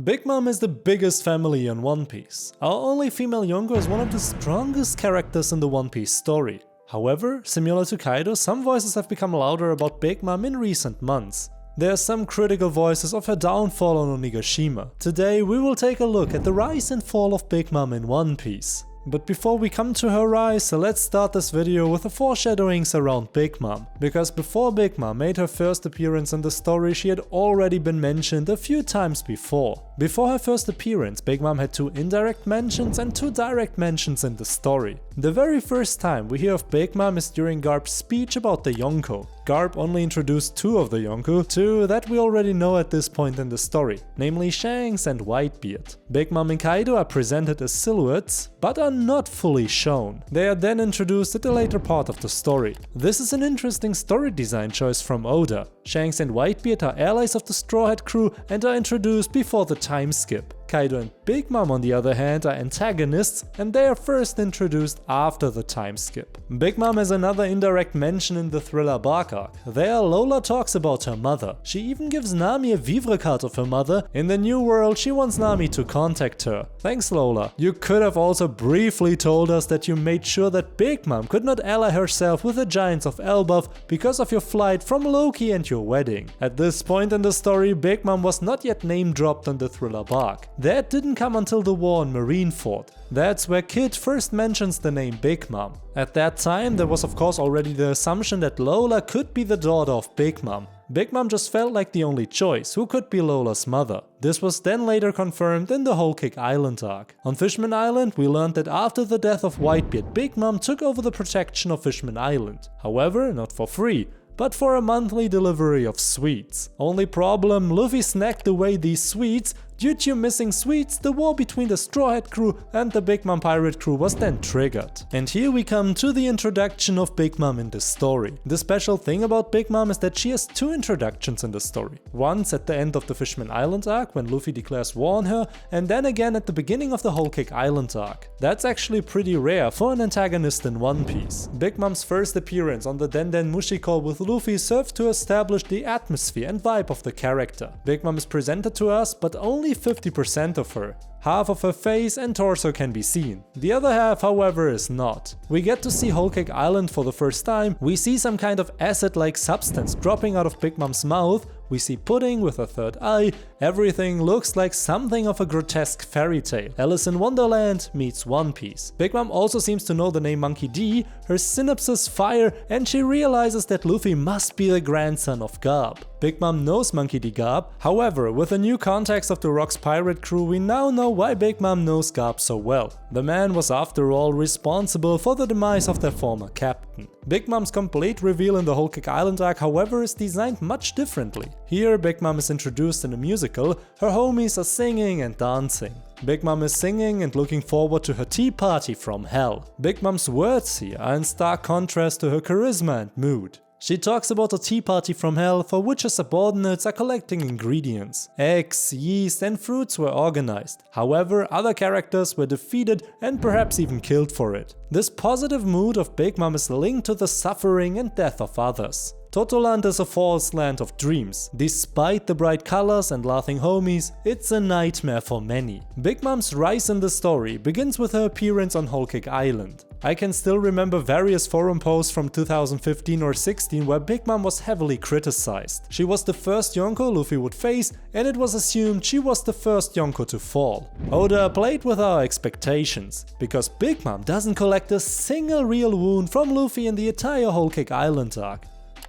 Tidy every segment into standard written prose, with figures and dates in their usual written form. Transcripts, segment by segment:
Big Mom is the biggest family in One Piece. Our only female Yonko is one of the strongest characters in the One Piece story. However, similar to Kaido, some voices have become louder about Big Mom in recent months. There are some critical voices of her downfall on Onigashima. Today we will take a look at the rise and fall of Big Mom in One Piece. But before we come to her rise, let's start this video with the foreshadowings around Big Mom. Because before Big Mom made her first appearance in the story, she had already been mentioned a few times before. Before her first appearance, Big Mom had 2 indirect mentions and 2 direct mentions in the story. The very first time we hear of Big Mom is during Garp's speech about the Yonko. Garp only introduced 2 of the Yonko, 2 that we already know at this point in the story, namely Shanks and Whitebeard. Big Mom and Kaido are presented as silhouettes, but are not fully shown. They are then introduced at the later part of the story. This is an interesting story design choice from Oda. Shanks and Whitebeard are allies of the Straw Hat crew and are introduced before the time skip. Kaido and Big Mom, on the other hand, are antagonists and they are first introduced after the time skip. Big Mom has another indirect mention in the Thriller Bark arc. There, Lola talks about her mother. She even gives Nami a vivre card of her mother. In the New World, she wants Nami to contact her. Thanks, Lola. You could have also briefly told us that you made sure that Big Mom could not ally herself with the Giants of Elbaf because of your flight from Loki and your wedding. At this point in the story, Big Mom was not yet name dropped in the Thriller Bark. That didn't come until the war in Marineford. That's where Kid first mentions the name Big Mom. At that time, there was of course already the assumption that Lola could be the daughter of Big Mom. Big Mom just felt like the only choice, who could be Lola's mother. This was then later confirmed in the Whole Cake Island arc. On Fishman Island, we learned that after the death of Whitebeard, Big Mom took over the protection of Fishman Island. However, not for free, but for a monthly delivery of sweets. Only problem, Luffy snacked away these sweets. Due to missing sweets, the war between the Straw Hat crew and the Big Mom pirate crew was then triggered. And here we come to the introduction of Big Mom in this story. The special thing about Big Mom is that she has 2 introductions in the story. Once at the end of the Fishman Island arc when Luffy declares war on her, and then again at the beginning of the Whole Cake Island arc. That's actually pretty rare for an antagonist in One Piece. Big Mom's first appearance on the Den Mushi call with Luffy serves to establish the atmosphere and vibe of the character. Big Mom is presented to us, but only 50% of her. Half of her face and torso can be seen. The other half, however, is not. We get to see Whole Cake Island for the first time, we see some kind of acid-like substance dropping out of Big Mom's mouth, we see Pudding with a third eye, everything looks like something of a grotesque fairy tale. Alice in Wonderland meets One Piece. Big Mom also seems to know the name Monkey D, her synapses fire, and she realizes that Luffy must be the grandson of Garp. Big Mom knows Monkey D. Garp, however, with the new context of the Rock's pirate crew, we now know why Big Mom knows Garp so well. The man was after all responsible for the demise of their former captain. Big Mom's complete reveal in the Whole Cake Island arc, however, is designed much differently. Here, Big Mom is introduced in a musical, her homies are singing and dancing. Big Mom is singing and looking forward to her tea party from hell. Big Mom's words here are in stark contrast to her charisma and mood. She talks about a tea party from hell for which her subordinates are collecting ingredients. Eggs, yeast and fruits were organized. However, other characters were defeated and perhaps even killed for it. This positive mood of Big Mom is linked to the suffering and death of others. Totoland is a false land of dreams. Despite the bright colors and laughing homies, it's a nightmare for many. Big Mom's rise in the story begins with her appearance on Whole Cake Island. I can still remember various forum posts from 2015 or 16 where Big Mom was heavily criticized. She was the first Yonko Luffy would face, and it was assumed she was the first Yonko to fall. Oda played with our expectations, because Big Mom doesn't collect a single real wound from Luffy in the entire Whole Cake Island arc.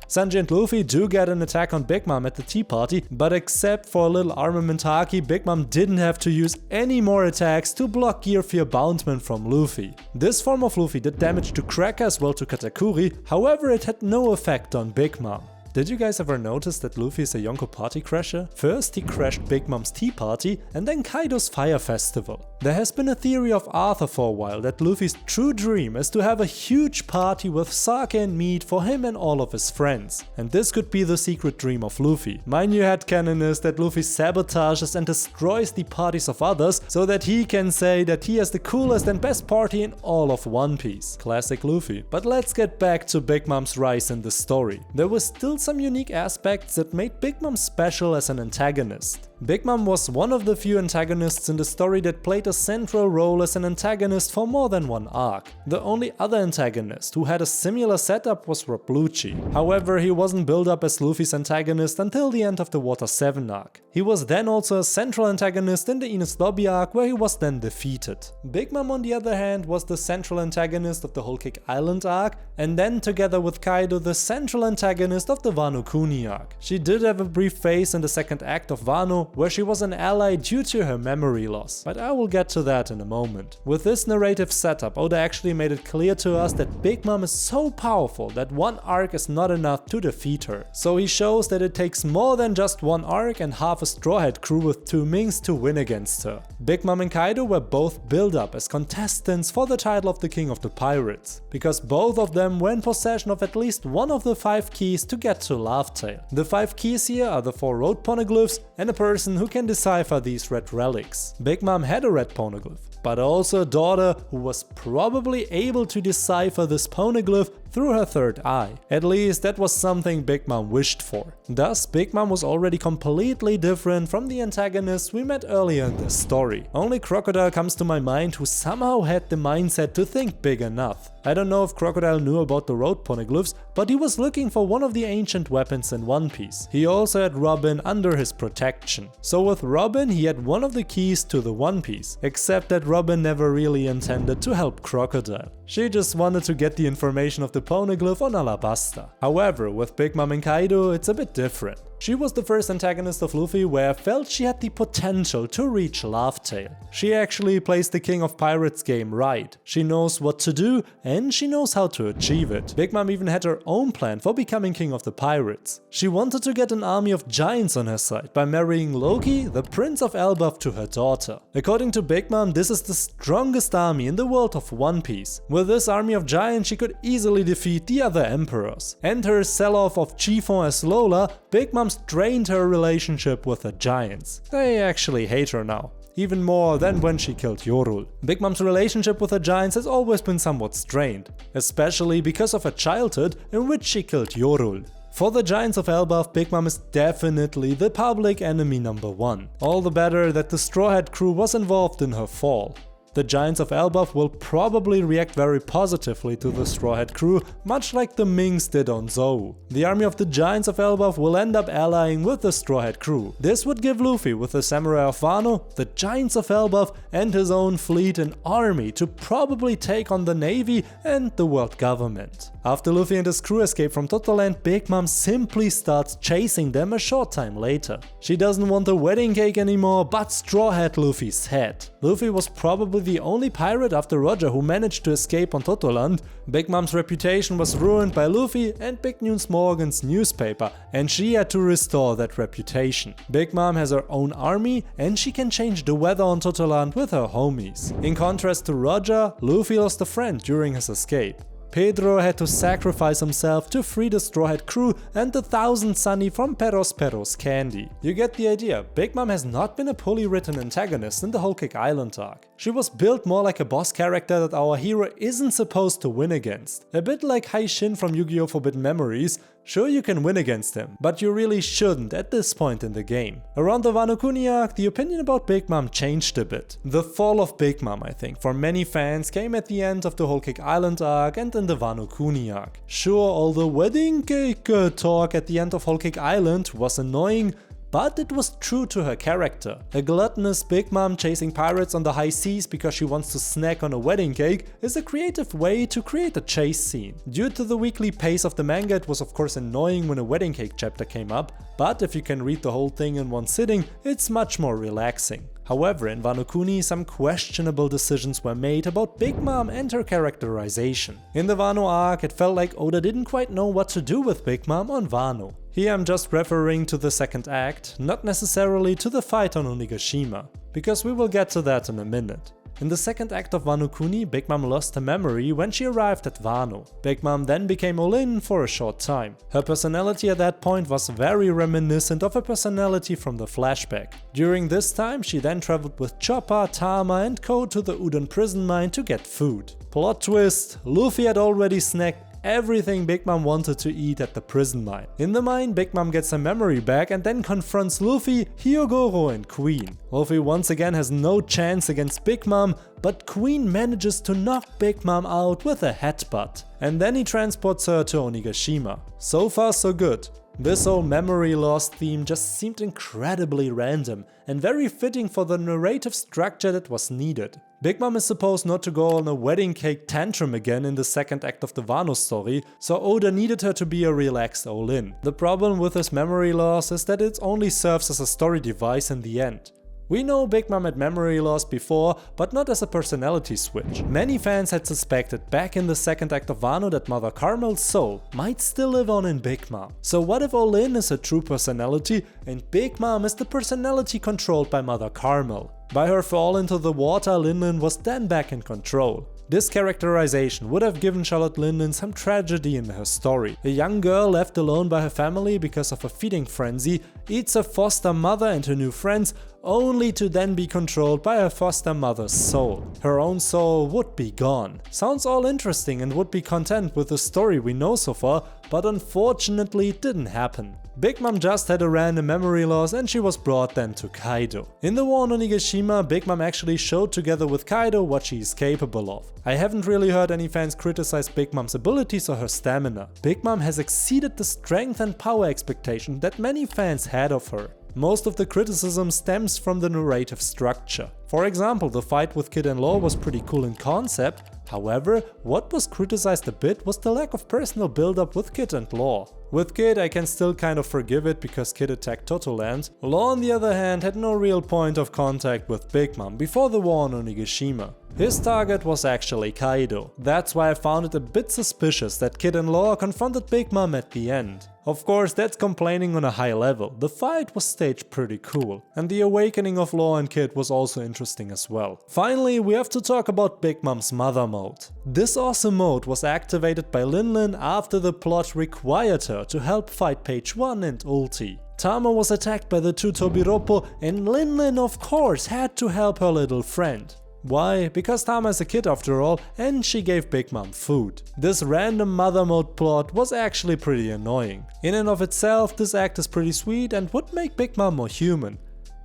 Sanji and Luffy do get an attack on Big Mom at the tea party, but except for a little armament haki, Big Mom didn't have to use any more attacks to block Gear Fear Boundman from Luffy. This form of Luffy did damage to Cracker as well to Katakuri, however it had no effect on Big Mom. Did you guys ever notice that Luffy is a Yonko party crasher? First he crashed Big Mom's tea party and then Kaido's fire festival. There has been a theory of Arthur for a while that Luffy's true dream is to have a huge party with sake and meat for him and all of his friends. And this could be the secret dream of Luffy. My new headcanon is that Luffy sabotages and destroys the parties of others so that he can say that he has the coolest and best party in all of One Piece. Classic Luffy. But let's get back to Big Mom's rise in the story. There was still some unique aspects that made Big Mom special as an antagonist. Big Mom was one of the few antagonists in the story that played a central role as an antagonist for more than one arc. The only other antagonist who had a similar setup was Rob Lucci. However, he wasn't built up as Luffy's antagonist until the end of the Water 7 arc. He was then also a central antagonist in the Enies Lobby arc, where he was then defeated. Big Mom, on the other hand, was the central antagonist of the Whole Cake Island arc, and then together with Kaido the central antagonist of the Wano Kuni arc. She did have a brief phase in the second act of Wano, where she was an ally due to her memory loss, but I will get to that in a moment. With this narrative setup, Oda actually made it clear to us that Big Mom is so powerful that one arc is not enough to defeat her. So he shows that it takes more than just one arc and half a Straw Hat crew with 2 Minks to win against her. Big Mom and Kaido were both built up as contestants for the title of the King of the Pirates, because both of them were in possession of at least one of the 5 keys to get to Laugh Tale. The 5 keys here are the 4 road poneglyphs and a person who can decipher these red relics. Big Mom had a red poneglyph, but also a daughter who was probably able to decipher this poneglyph through her third eye. At least that was something Big Mom wished for. Thus, Big Mom was already completely different from the antagonists we met earlier in this story. Only Crocodile comes to my mind, who somehow had the mindset to think big enough. I don't know if Crocodile knew about the road poneglyphs, but he was looking for one of the ancient weapons in One Piece. He also had Robin under his protection. So with Robin he had one of the keys to the One Piece, except that Robin never really intended to help Crocodile. She just wanted to get the information of the poneglyph on Alabasta. However, with Big Mom and Kaido it's a bit different. She was the first antagonist of Luffy where I felt she had the potential to reach Laugh Tale. She actually plays the King of Pirates game right. She knows what to do and she knows how to achieve it. Big Mom even had her own plan for becoming King of the Pirates. She wanted to get an army of giants on her side by marrying Loki, the Prince of Elbaf, to her daughter. According to Big Mom, this is the strongest army in the world of One Piece. With this army of giants she could easily defeat the other emperors. And her sell-off of Chiffon as Lola, Big Mom strained her relationship with the giants. They actually hate her now, even more than when she killed Yorul. Big Mom's relationship with the giants has always been somewhat strained, especially because of her childhood in which she killed Yorul. For the Giants of Elbaf, Big Mom is definitely the public enemy number 1. All the better that the Straw Hat crew was involved in her fall. The Giants of Elbaf will probably react very positively to the Straw Hat crew, much like the Minks did on Zou. The army of the Giants of Elbaf will end up allying with the Straw Hat crew. This would give Luffy, with the Samurai of Wano, the Giants of Elbaf and his own fleet, an army to probably take on the Navy and the world government. After Luffy and his crew escape from Totoland, Big Mom simply starts chasing them a short time later. She doesn't want a wedding cake anymore, but Straw Hat Luffy's head. Luffy was probably the only pirate after Roger who managed to escape on Totoland. Big Mom's reputation was ruined by Luffy and Big News Morgan's newspaper, and she had to restore that reputation. Big Mom has her own army and she can change the weather on Totoland with her homies. In contrast to Roger, Luffy lost a friend during his escape. Pedro had to sacrifice himself to free the Straw Hat crew and the 1000 Sunny from Peros candy. You get the idea. Big Mom has not been a poorly written antagonist in the Whole Cake Island arc. She was built more like a boss character that our hero isn't supposed to win against. A bit like Haishin from Yu-Gi-Oh! Forbidden Memories. Sure, you can win against him, but you really shouldn't at this point in the game. Around the Wano Kuni arc, the opinion about Big Mom changed a bit. The fall of Big Mom, I think, for many fans came at the end of the Whole Cake Island arc and in the Wano Kuni arc. Sure, all the wedding cake talk at the end of Whole Cake Island was annoying, but it was true to her character. A gluttonous Big Mom chasing pirates on the high seas because she wants to snack on a wedding cake is a creative way to create a chase scene. Due to the weekly pace of the manga, it was of course annoying when a wedding cake chapter came up, but if you can read the whole thing in one sitting, it's much more relaxing. However, in Wano Kuni, some questionable decisions were made about Big Mom and her characterization. In the Wano arc, it felt like Oda didn't quite know what to do with Big Mom on Wano. Here I'm just referring to the second act, not necessarily to the fight on Onigashima, because we will get to that in a minute. In the second act of Wano Kuni, Big Mom lost her memory when she arrived at Wano. Big Mom then became all-in for a short time. Her personality at that point was very reminiscent of her personality from the flashback. During this time, she then traveled with Chopper, Tama and Co to the Udon prison mine to get food. Plot twist: Luffy had already snacked everything Big Mom wanted to eat at the prison mine. In the mine, Big Mom gets her memory back and then confronts Luffy, Hyogoro and Queen. Luffy once again has no chance against Big Mom, but Queen manages to knock Big Mom out with a headbutt. And then he transports her to Onigashima. So far so good. This whole memory loss theme just seemed incredibly random and very fitting for the narrative structure that was needed. Big Mom is supposed not to go on a wedding cake tantrum again in the second act of the Wano story, so Oda needed her to be a relaxed all-in. The problem with this memory loss is that it only serves as a story device in the end. We know Big Mom had memory loss before, but not as a personality switch. Many fans had suspected back in the second act of Wano that Mother Carmel's soul might still live on in Big Mom. So what if All-In is a true personality and Big Mom is the personality controlled by Mother Carmel? By her fall into the water, Linlin was then back in control. This characterization would have given Charlotte Linlin some tragedy in her story. A young girl left alone by her family because of a feeding frenzy eats her foster mother and her new friends, only to then be controlled by her foster mother's soul. Her own soul would be gone. Sounds all interesting and would be content with the story we know so far, but unfortunately it didn't happen. Big Mom just had a random memory loss and she was brought then to Kaido. In the war on Onigashima, Big Mom actually showed together with Kaido what she is capable of. I haven't really heard any fans criticize Big Mom's abilities or her stamina. Big Mom has exceeded the strength and power expectation that many fans had of her. Most of the criticism stems from the narrative structure. For example, the fight with Kid and Law was pretty cool in concept. However, what was criticized a bit was the lack of personal build-up with Kid and Law. With Kid, I can still kind of forgive it because Kid attacked Totoland. Law, on the other hand, had no real point of contact with Big Mom before the war on Onigashima. His target was actually Kaido. That's why I found it a bit suspicious that Kid and Law confronted Big Mom at the end. Of course, that's complaining on a high level. The fight was staged pretty cool, and the awakening of Law and Kid was also interesting as well. Finally, we have to talk about Big Mom's Mother Mode. This awesome mode was activated by Linlin after the plot required her to help fight Page 1 and Ulti. Tama was attacked by the two Tobiroppo and Linlin of course had to help her little friend. Why? Because Tama is a kid after all and she gave Big Mom food. This random mother mode plot was actually pretty annoying. In and of itself, this act is pretty sweet and would make Big Mom more human.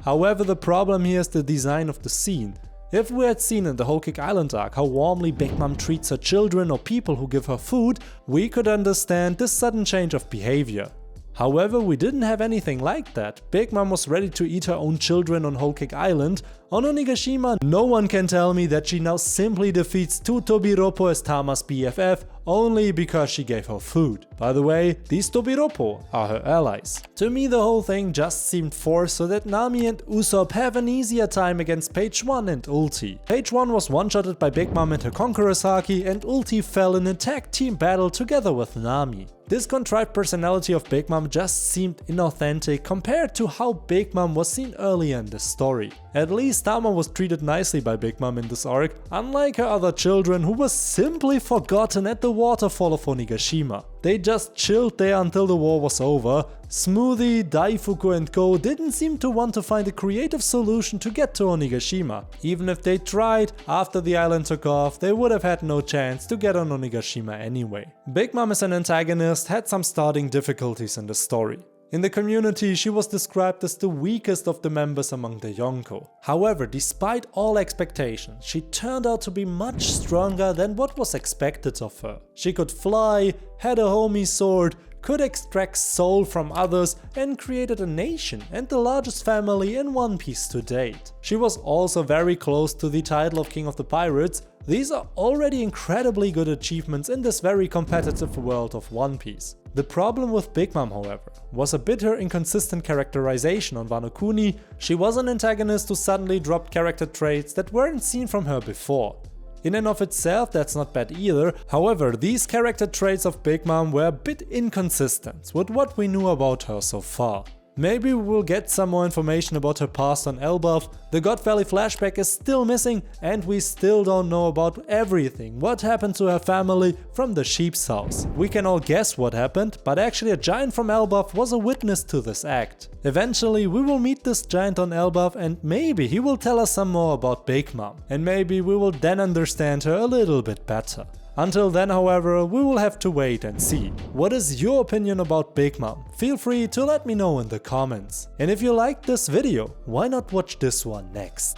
However, the problem here is the design of the scene. If we had seen in the Whole Cake Island arc how warmly Big Mom treats her children or people who give her food, we could understand this sudden change of behavior. However, we didn't have anything like that. Big Mom was ready to eat her own children on Whole Cake Island. On Onigashima, no one can tell me that she now simply defeats two Tobiroppo as Tama's BFF only because she gave her food. By the way, these Tobiroppo are her allies. To me, the whole thing just seemed forced so that Nami and Usopp have an easier time against Page 1 and Ulti. Page 1 was one-shotted by Big Mom and her Conqueror's Haki, and Ulti fell in a tag team battle together with Nami. This contrived personality of Big Mom just seemed inauthentic compared to how Big Mom was seen earlier in the story. At least Tama was treated nicely by Big Mom in this arc, unlike her other children who were simply forgotten at the waterfall of Onigashima. They just chilled there until the war was over. Smoothie, Daifuku and Go didn't seem to want to find a creative solution to get to Onigashima. Even if they tried, after the island took off, they would have had no chance to get on Onigashima anyway. Big Mom as an antagonist had some starting difficulties in the story. In the community, she was described as the weakest of the members among the Yonko. However, despite all expectations, she turned out to be much stronger than what was expected of her. She could fly, had a homie sword, could extract soul from others, and created a nation and the largest family in One Piece to date. She was also very close to the title of King of the Pirates. These are already incredibly good achievements in this very competitive world of One Piece. The problem with Big Mom, however, was a bit her inconsistent characterization on Wano Kuni. She was an antagonist who suddenly dropped character traits that weren't seen from her before. In and of itself, that's not bad either. However, these character traits of Big Mom were a bit inconsistent with what we knew about her so far. Maybe we will get some more information about her past on Elbaf. The God Valley flashback is still missing and we still don't know about everything. What happened to her family from the sheep's house? We can all guess what happened, but actually a giant from Elbaf was a witness to this act. Eventually we will meet this giant on Elbaf and maybe he will tell us some more about Big Mom. And maybe we will then understand her a little bit better. Until then, however, we will have to wait and see. What is your opinion about Big Mom? Feel free to let me know in the comments. And if you liked this video, why not watch this one next?